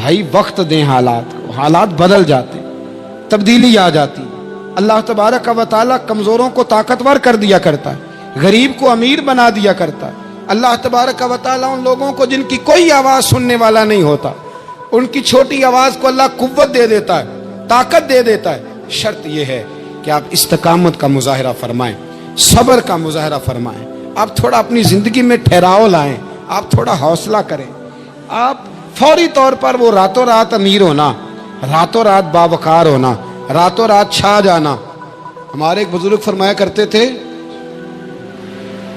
بھائی وقت دیں حالات کو، حالات بدل جاتے، تبدیلی آ جاتی۔ اللہ تبارک و تعالیٰ کمزوروں کو طاقتور کر دیا کرتا ہے، غریب کو امیر بنا دیا کرتا ہے۔ اللہ تبارک و تعالیٰ ان لوگوں کو جن کی کوئی آواز سننے والا نہیں ہوتا، ان کی چھوٹی آواز کو اللہ قوت دے دیتا ہے، طاقت دے دیتا ہے۔ شرط یہ ہے کہ آپ استقامت کا مظاہرہ فرمائیں، صبر کا مظاہرہ فرمائیں، آپ تھوڑا اپنی زندگی میں ٹھہراؤ لائیں، آپ تھوڑا حوصلہ کریں۔ آپ فوری طور پر وہ راتوں رات امیر ہونا، راتوں رات باوقار ہونا، راتوں رات چھا جانا۔ ہمارے ایک بزرگ فرمایا کرتے تھے،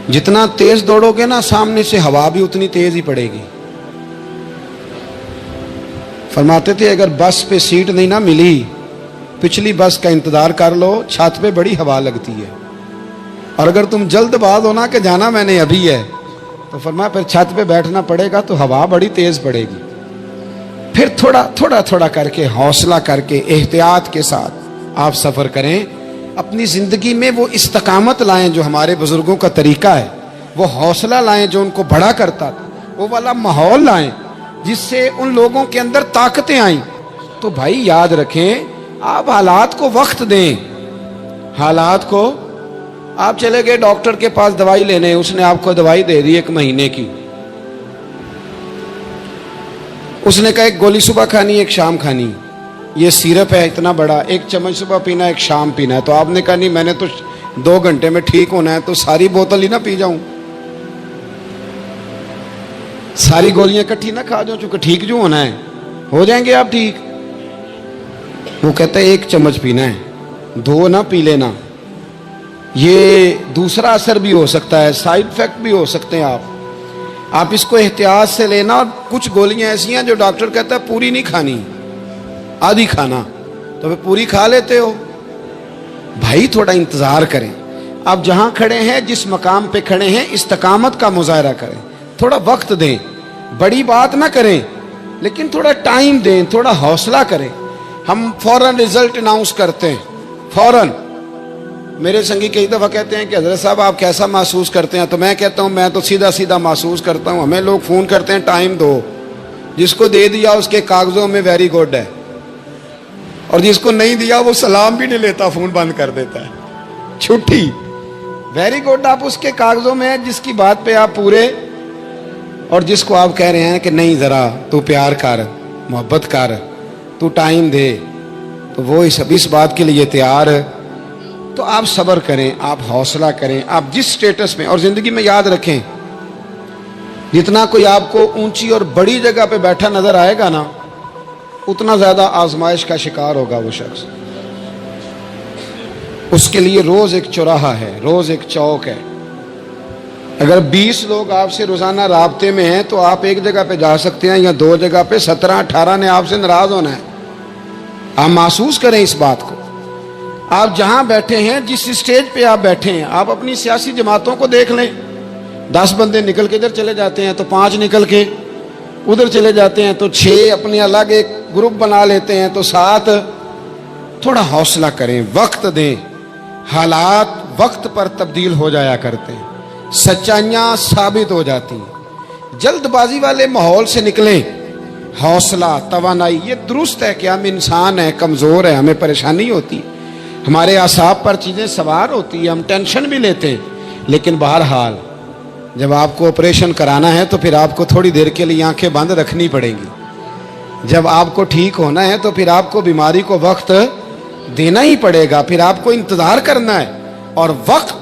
جتنا تیز دوڑو گے نا سامنے سے ہوا بھی اتنی تیز ہی پڑے گی۔ فرماتے تھے اگر بس پہ سیٹ نہیں نہ ملی، پچھلی بس کا انتظار کر لو، چھت پہ بڑی ہوا لگتی ہے، اور اگر تم جلد باز ہونا کہ جانا میں نے ابھی ہے، تو فرمایا پھر چھت پہ بیٹھنا پڑے گا تو ہوا بڑی تیز پڑے گی۔ پھر تھوڑا تھوڑا کر کے، حوصلہ کر کے، احتیاط کے ساتھ آپ سفر کریں، اپنی زندگی میں وہ استقامت لائیں جو ہمارے بزرگوں کا طریقہ ہے، وہ حوصلہ لائیں جو ان کو بڑا کرتا تھا، وہ والا ماحول لائیں جس سے ان لوگوں کے اندر طاقتیں آئیں۔ تو بھائی یاد رکھیں، آپ حالات کو وقت دیں، حالات کو۔ آپ چلے گئے ڈاکٹر کے پاس دوائی لینے، اس نے آپ کو دوائی دے دی 1 مہینے کی، اس نے کہا 1 گولی صبح کھانی 1 شام کھانی، یہ سیرپ ہے اتنا بڑا، 1 چمچ صبح پینا 1 شام پینا ہے۔ تو آپ نے کہا نہیں میں نے تو 2 گھنٹے میں ٹھیک ہونا ہے، تو ساری بوتل ہی نہ پی جاؤں، ساری گولیاں اکٹھی نہ کھا جاؤں، چونکہ ٹھیک جو ہونا ہے ہو جائیں گے آپ ٹھیک۔ وہ کہتا ہے 1 چمچ پینا ہے، 2 نہ پی لینا، یہ دوسرا اثر بھی ہو سکتا ہے، سائیڈ افیکٹ بھی ہو سکتے ہیں، آپ اس کو احتیاط سے لینا۔ اور کچھ گولیاں ایسی ہیں جو ڈاکٹر کہتا ہے پوری نہیں کھانی، آدھی کھانا، تو پھر پوری کھا لیتے ہو۔ بھائی تھوڑا انتظار کریں، آپ جہاں کھڑے ہیں، جس مقام پہ کھڑے ہیں، استقامت کا مظاہرہ کریں، تھوڑا وقت دیں، بڑی بات نہ کریں لیکن تھوڑا ٹائم دیں، تھوڑا حوصلہ کریں۔ ہم فوراً رزلٹ اناؤنس کرتے ہیں، فوراً۔ میرے سنگی کئی دفعہ کہتے ہیں کہ حضرت صاحب آپ کیسا محسوس کرتے ہیں، تو میں کہتا ہوں میں تو سیدھا محسوس کرتا ہوں۔ ہمیں لوگ فون کرتے ہیں ٹائم دو، جس کو دے دیا اس کے کاغذوں میں ویری گڈ ہے، اور جس کو نہیں دیا وہ سلام بھی نہیں لیتا، فون بند کر دیتا ہے، چھٹی۔ ویری گڈ آپ اس کے کاغذوں میں ہے جس کی بات پہ آپ پورے، اور جس کو آپ کہہ رہے ہیں کہ نہیں ذرا تو پیار کر، محبت کر، تو ٹائم دے، تو وہ اس بات کے لیے تیار ہے۔ تو آپ صبر کریں، آپ حوصلہ کریں، آپ جس سٹیٹس میں، اور زندگی میں یاد رکھیں جتنا کوئی آپ کو اونچی اور بڑی جگہ پہ بیٹھا نظر آئے گا نا، اتنا زیادہ آزمائش کا شکار ہوگا وہ شخص۔ اس کے لیے روز ایک چوراہا ہے، روز ایک چوک ہے۔ اگر 20 لوگ آپ سے روزانہ رابطے میں ہیں تو آپ ایک جگہ پہ جا سکتے ہیں، یا 2 جگہ پہ 17-18 نے آپ سے ناراض ہونا ہے۔ آپ محسوس کریں اس بات کو۔ آپ جہاں بیٹھے ہیں، جس اسٹیج پہ آپ بیٹھے ہیں، آپ اپنی سیاسی جماعتوں کو دیکھ لیں، 10 بندے نکل کے ادھر چلے جاتے ہیں تو 5 نکل کے ادھر چلے جاتے ہیں، تو 6 اپنے الگ ایک گروپ بنا لیتے ہیں، تو 7۔ تھوڑا حوصلہ کریں، وقت دیں، حالات وقت پر تبدیل ہو جایا کرتے ہیں، سچائیاں ثابت ہو جاتی ہیں۔ جلد بازی والے ماحول سے نکلیں، حوصلہ، توانائی، یہ درست ہے کہ ہم انسان ہیں، کمزور ہیں، ہمیں پریشانی ہوتی ہے، ہمارے اعصاب پر چیزیں سوار ہوتی ہیں، ہم ٹینشن بھی لیتے ہیں، لیکن بہرحال جب آپ کو آپریشن کرانا ہے تو پھر آپ کو تھوڑی دیر کے لیے آنکھیں بند رکھنی پڑیں گی۔ جب آپ کو ٹھیک ہونا ہے تو پھر آپ کو بیماری کو وقت دینا ہی پڑے گا، پھر آپ کو انتظار کرنا ہے، اور وقت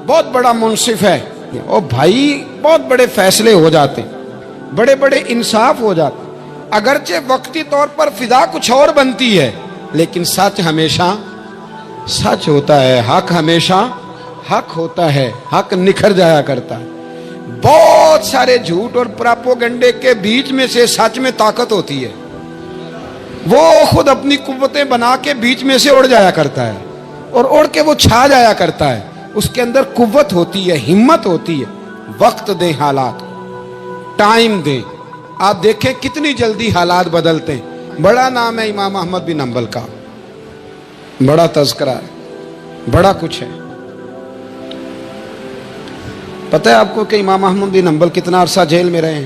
بہت بڑا منصف ہے، اور بھائی بہت بڑے فیصلے ہو جاتے ہیں، بڑے بڑے انصاف ہو جاتے ہیں۔ اگرچہ وقتی طور پر فضا کچھ اور بنتی ہے، لیکن سچ ہمیشہ سچ ہوتا ہے، حق ہمیشہ حق ہوتا ہے، حق نکھر جایا کرتا ہے۔ بہت سارے جھوٹ اور پراپوگنڈے کے بیچ میں سے سچ میں طاقت ہوتی ہے، وہ خود اپنی قوتیں بنا کے بیچ میں سے اڑ جایا کرتا ہے، اور اڑ کے وہ چھا جایا کرتا ہے، اس کے اندر قوت ہوتی ہے، ہمت ہوتی ہے۔ وقت دیں، حالات ٹائم دیں، آپ دیکھیں کتنی جلدی حالات بدلتے ہیں۔ بڑا نام ہے امام احمد بن حنبل کا، بڑا تذکرہ ہے، بڑا کچھ ہے۔ پتہ ہے آپ کو کہ امام احمد بن حنبل کتنا عرصہ جیل میں رہے ہیں؟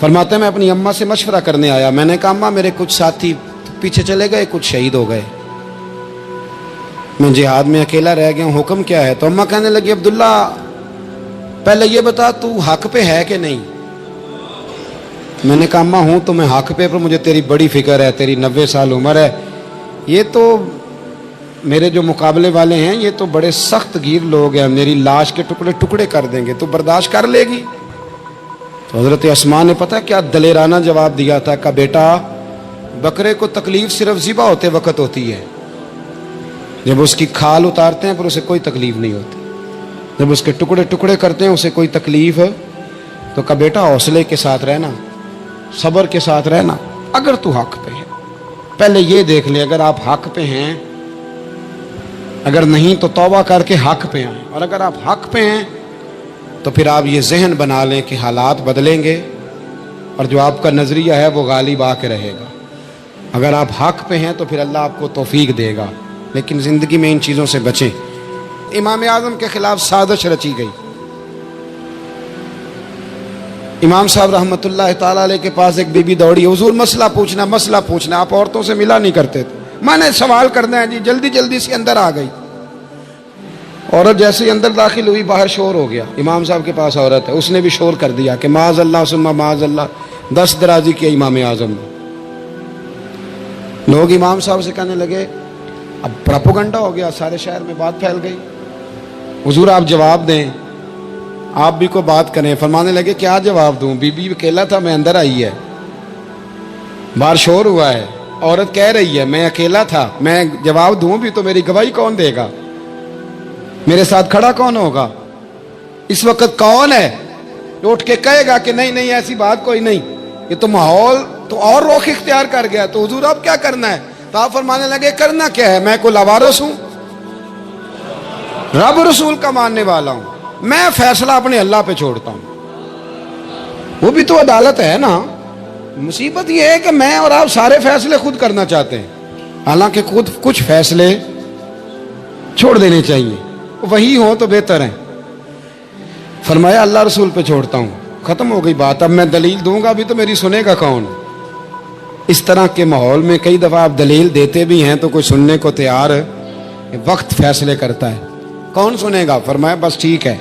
فرماتے ہیں میں اپنی اماں سے مشورہ کرنے آیا. میں نے کہا اماں میرے کچھ ساتھی پیچھے چلے گئے, کچھ شہید ہو گئے, میں جہاد میں اکیلا رہ گیا ہوں, حکم کیا ہے؟ تو اماں کہنے لگی عبداللہ پہلے یہ بتا تو حق پہ ہے کہ نہیں. میں نے کہا اماں ہوں تو میں حق پہ, پر مجھے تیری بڑی فکر ہے, تیری 90 سال عمر ہے, یہ تو میرے جو مقابلے والے ہیں یہ تو بڑے سخت گیر لوگ ہیں, میری لاش کے ٹکڑے ٹکڑے کر دیں گے, تو برداشت کر لے گی؟ تو حضرت اسماء نے پتہ کیا دلیرانہ جواب دیا تھا کہ بیٹا بکرے کو تکلیف صرف ذبح ہوتے وقت ہوتی ہے, جب اس کی کھال اتارتے ہیں پر اسے کوئی تکلیف نہیں ہوتی, جب اس کے ٹکڑے ٹکڑے کرتے ہیں اسے کوئی تکلیف. تو کہا بیٹا حوصلے کے ساتھ رہنا, صبر کے ساتھ رہنا, اگر تو حق پہ ہے پہلے یہ دیکھ لے اگر آپ حق پہ ہیں, اگر نہیں تو توبہ کر کے حق پہ آئیں, اور اگر آپ حق پہ ہیں تو پھر آپ یہ ذہن بنا لیں کہ حالات بدلیں گے اور جو آپ کا نظریہ ہے وہ غالب آ کے رہے گا. اگر آپ حق پہ ہیں تو پھر اللہ آپ کو توفیق دے گا, لیکن زندگی میں ان چیزوں سے بچیں. امام اعظم کے خلاف سازش رچی گئی. امام صاحب رحمۃ اللہ تعالیٰ علیہ کے پاس ایک بی بی دوڑی, حضور مسئلہ پوچھنا, آپ عورتوں سے ملا نہیں کرتے تھے, میں نے سوال کرنا ہے جی, جلدی جلدی سے اندر آ گئی. عورت جیسے ہی اندر داخل ہوئی باہر شور ہو گیا, امام صاحب کے پاس عورت ہے, اس نے بھی شور کر دیا کہ معاذ اللہ ثم معاذ اللہ, 10 درازی کیا امام اعظم نے. لوگ امام صاحب سے کہنے لگے اب پراپوگنڈا ہو گیا, سارے شہر میں بات پھیل گئی, حضور آپ جواب دیں, آپ بھی کو بات کریں. فرمانے لگے کیا جواب دوں, بی بی اکیلا تھا, میں اندر آئی ہے, باہر شور ہوا ہے, عورت کہہ رہی ہے میں اکیلا تھا, میں جواب دوں بھی تو میری گواہی کون دے گا, میرے ساتھ کھڑا کون ہوگا, اس وقت کون ہے جو اٹھ کے کہے گا کہ نہیں نہیں ایسی بات کوئی نہیں, یہ تو ماحول تو اور رخ اختیار کر گیا. تو حضور اب کیا کرنا ہے؟ تو آپ فرمانے لگے کرنا کیا ہے, میں کوئی لاوارث ہوں, رب رسول کا ماننے والا ہوں, میں فیصلہ اپنے اللہ پہ چھوڑتا ہوں, وہ بھی تو عدالت ہے نا. مصیبت یہ ہے کہ میں اور آپ سارے فیصلے خود کرنا چاہتے ہیں, حالانکہ خود کچھ فیصلے چھوڑ دینے چاہیے, وہی ہو تو بہتر ہے. فرمایا اللہ رسول پہ چھوڑتا ہوں, ختم ہو گئی بات. اب میں دلیل دوں گا بھی تو میری سنے گا کون؟ اس طرح کے ماحول میں کئی دفعہ آپ دلیل دیتے بھی ہیں تو کوئی سننے کو تیار, وقت فیصلے کرتا ہے, کون سنے گا؟ فرمایا بس ٹھیک ہے.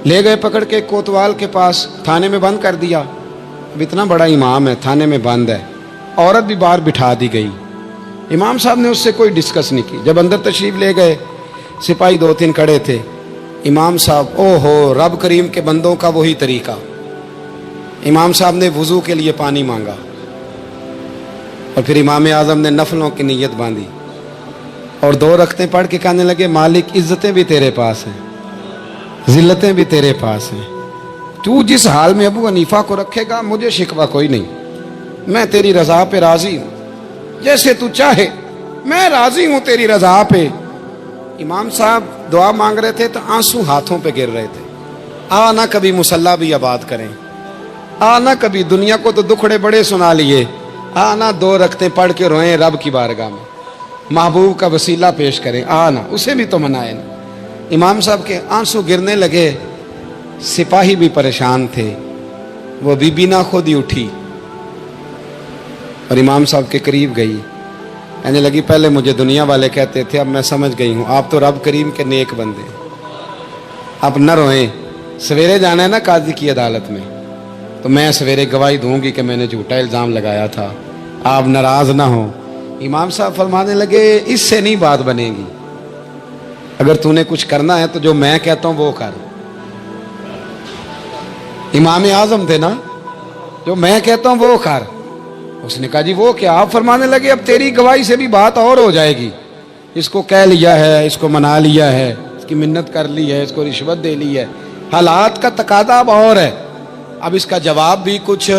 لے گئے پکڑ کے کوتوال کے پاس, تھانے میں بند کر دیا. اب اتنا بڑا امام ہے, تھانے میں بند ہے, عورت بھی باہر بٹھا دی گئی. امام صاحب نے اس سے کوئی ڈسکس نہیں کی. جب اندر تشریف لے گئے, سپاہی 2-3 کھڑے تھے. امام صاحب او ہو, رب کریم کے بندوں کا وہی طریقہ. امام صاحب نے وضو کے لیے پانی مانگا, اور پھر امام اعظم نے نفلوں کی نیت باندھی, اور 2 رکعتیں پڑھ کے کہنے لگے مالک عزتیں بھی تیرے پاس ہیں, ذلتیں بھی تیرے پاس ہیں, تو جس حال میں ابو حنیفہ کو رکھے گا مجھے شکوہ کوئی نہیں, میں تیری رضا پہ راضی ہوں, جیسے تو چاہے میں راضی ہوں تیری رضا پہ. امام صاحب دعا مانگ رہے تھے تو آنسو ہاتھوں پہ گر رہے تھے. آنا کبھی مصلی بھی آباد کریں, آنا کبھی, دنیا کو تو دکھڑے بڑے سنا لیے, آنا 2 رکعتیں پڑھ کے روئیں رب کی بارگاہ میں, محبوب کا وسیلہ پیش کریں, آنا اسے بھی تو منائیں. امام صاحب کے آنسو گرنے لگے. سپاہی بھی پریشان تھے, وہ بی بی نہ خود ہی اٹھی اور امام صاحب کے قریب گئی, کہنے لگی پہلے مجھے دنیا والے کہتے تھے, اب میں سمجھ گئی ہوں آپ تو رب کریم کے نیک بندے, اب نہ روئیں, سویرے جانا ہے نا قاضی کی عدالت میں, تو میں سویرے گواہی دوں گی کہ میں نے جھوٹا الزام لگایا تھا, آپ ناراض نہ ہوں. امام صاحب فرمانے لگے اس سے نہیں بات بنے گی, اگر تو نے کچھ کرنا ہے تو جو میں کہتا ہوں وہ کر. امام اعظم تھے نا, جو میں کہتا ہوں وہ کر. اس نے کہا جی وہ کیا؟ آپ فرمانے لگے اب تیری گواہی سے بھی بات اور ہو جائے گی, اس کو کہہ لیا ہے, اس کو منا لیا ہے, اس کی منت کر لی ہے, اس کو رشوت دے لی ہے, حالات کا تقاضا اب اور ہے, اب اس کا جواب بھی کچھ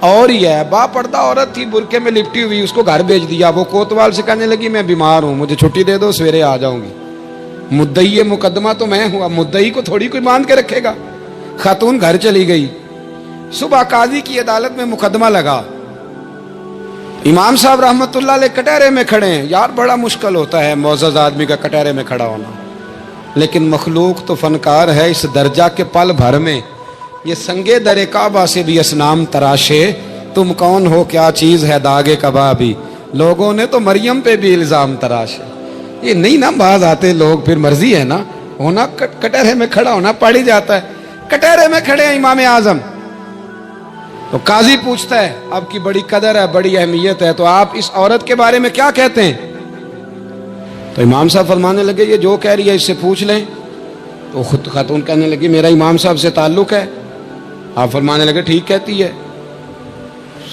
اور ہی ہے. با پردہ عورت تھی, برقعے میں لپٹی ہوئی, اس کو گھر بھیج دیا. وہ کوتوال سے کہنے لگی میں بیمار ہوں, مجھے چھٹی دے دو, سویرے آ جاؤں گی. مدعی مقدمہ تو میں ہوں, مدعی کو تھوڑی کوئی باندھ کے رکھے گا. خاتون گھر چلی گئی. صبح قاضی کی عدالت میں مقدمہ لگا. امام صاحب رحمت اللہ علیہ کٹہرے میں کھڑے ہیں. یار بڑا مشکل ہوتا ہے معزز آدمی کا کٹہرے میں کھڑا ہونا, لیکن مخلوق تو فنکار ہے اس درجہ کے پل بھر میں یہ سنگے در کعبہ سے بھی اسنام تراشے، تم کون ہو کیا چیز ہے داغے کبابی، لوگوں نے تو مریم پہ بھی الزام تراشے۔ یہ نہیں نا باز آتے لوگ، پھر مرضی ہے نا، ہونا کٹہرے میں کھڑا ہونا پڑ ہی جاتا ہے۔ کٹہرے میں کھڑے ہیں امام اعظم، تو قاضی پوچھتا ہے آپ کی بڑی قدر ہے، بڑی اہمیت ہے، تو آپ اس عورت کے بارے میں کیا کہتے ہیں؟ تو امام صاحب فرمانے لگے یہ جو کہہ رہی ہے اس سے پوچھ لیں۔ تو خود خاتون کہنے لگی میرا امام صاحب سے تعلق ہے۔ آپ فرمانے لگے ٹھیک کہتی ہے۔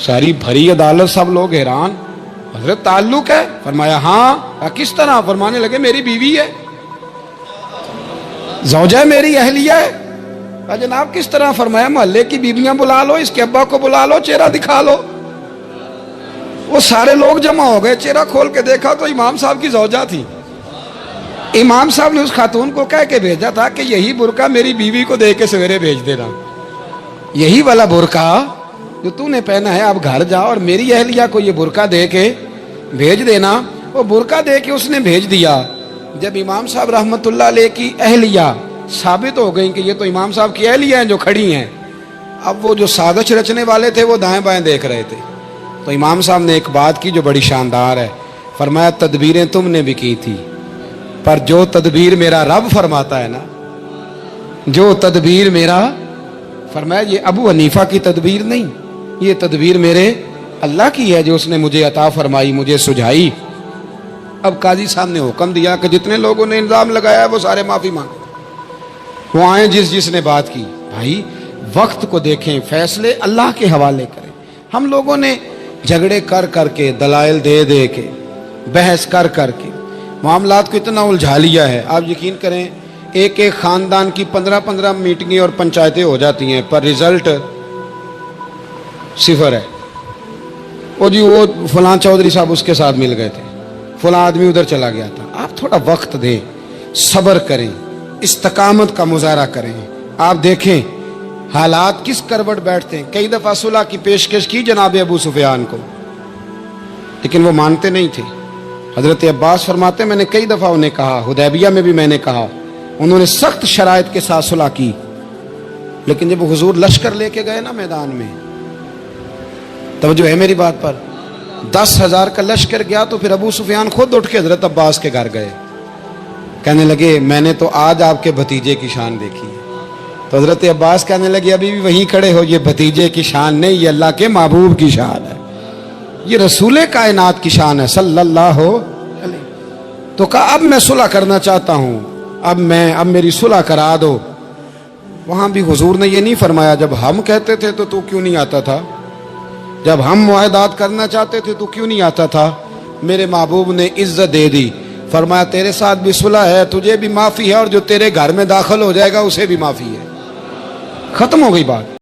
ساری بھری عدالت سب لوگ حیران، حضرت تعلق ہے؟ فرمایا ہاں۔ کس طرح؟ فرمانے لگے میری بیوی ہے، زوجہ میری اہلیہ ہے۔ جناب کس طرح؟ فرمایا محلے کی بیویاں بلا لو، اس کے ابا کو بلا لو، چہرہ دکھا لو۔ وہ سارے لوگ جمع ہو گئے، چہرہ کھول کے دیکھا تو امام صاحب کی زوجہ تھی۔ امام صاحب نے اس خاتون کو کہہ کے بھیجا تھا کہ یہی برقع میری بیوی کو دے کے سویرے بھیج دینا، یہی والا برقع جو تو نے پہنا ہے، اب گھر جا اور میری اہلیہ کو یہ برقع دے کے بھیج دینا۔ وہ برقع دے کے اس نے بھیج دیا۔ جب امام صاحب رحمت اللہ علیہ کی اہلیہ ثابت ہو گئی کہ یہ تو امام صاحب کی اہلیہ ہیں جو کھڑی ہیں، اب وہ جو سازش رچنے والے تھے وہ دائیں بائیں دیکھ رہے تھے۔ تو امام صاحب نے ایک بات کی جو بڑی شاندار ہے، فرمایا تدبیریں تم نے بھی کی تھی، پر جو تدبیر میرا رب فرماتا ہے نا، جو تدبیر میرا، فرمایا یہ ابو حنیفہ کی تدبیر نہیں، یہ تدبیر میرے اللہ کی ہے جو اس نے مجھے عطا فرمائی، مجھے سجھائی۔ اب قاضی صاحب نے حکم دیا کہ جتنے لوگوں نے الزام لگایا ہے وہ سارے معافی مانگیں، وہ آئیں جس نے بات کی۔ بھائی وقت کو دیکھیں، فیصلے اللہ کے حوالے کریں۔ ہم لوگوں نے جھگڑے کر کر کے، دلائل دے دے کے، بحث کر کر کے معاملات کو اتنا الجھا لیا ہے۔ آپ یقین کریں ایک ایک خاندان کی 15 میٹنگیں اور پنچایتیں ہو جاتی ہیں، پر رزلٹ صفر ہے۔ وہ جی وہ فلاں چودھری صاحب اس کے ساتھ مل گئے تھے، فلاں آدمی ادھر چلا گیا تھا۔ آپ تھوڑا وقت دیں، صبر کریں، استقامت کا مظاہرہ کریں۔ آپ دیکھیں حالات کس کروٹ بیٹھتے ہیں۔ کئی دفعہ صلح کی پیشکش کی جناب ابو سفیان کو، لیکن وہ مانتے نہیں تھے۔ حضرت عباس فرماتے میں نے کئی دفعہ انہیں کہا، حدیبیہ میں بھی میں نے کہا، انہوں نے سخت شرائط کے ساتھ صلح کی، لیکن جب حضور لشکر لے کے گئے نا میدان میں، توجہ ہے میری بات پر، 10,000 کا لشکر گیا تو پھر ابو سفیان خود اٹھ کے حضرت عباس کے گھر گئے، کہنے لگے میں نے تو آج آپ کے بھتیجے کی شان دیکھی ہے۔ تو حضرت عباس کہنے لگے ابھی بھی وہیں کھڑے ہو، یہ بھتیجے کی شان نہیں، یہ اللہ کے محبوب کی شان ہے، یہ رسول کائنات کی شان ہے صلی اللہ علیہ۔ تو کہا اب میں صلح کرنا چاہتا ہوں، اب میری صلح کرا دو۔ وہاں بھی حضور نے یہ نہیں فرمایا جب ہم کہتے تھے تو کیوں نہیں آتا تھا، جب ہم معاہدات کرنا چاہتے تھے تو کیوں نہیں آتا تھا۔ میرے محبوب نے عزت دے دی، فرمایا تیرے ساتھ بھی صلح ہے، تجھے بھی معافی ہے، اور جو تیرے گھر میں داخل ہو جائے گا اسے بھی معافی ہے۔ ختم ہو گئی بات۔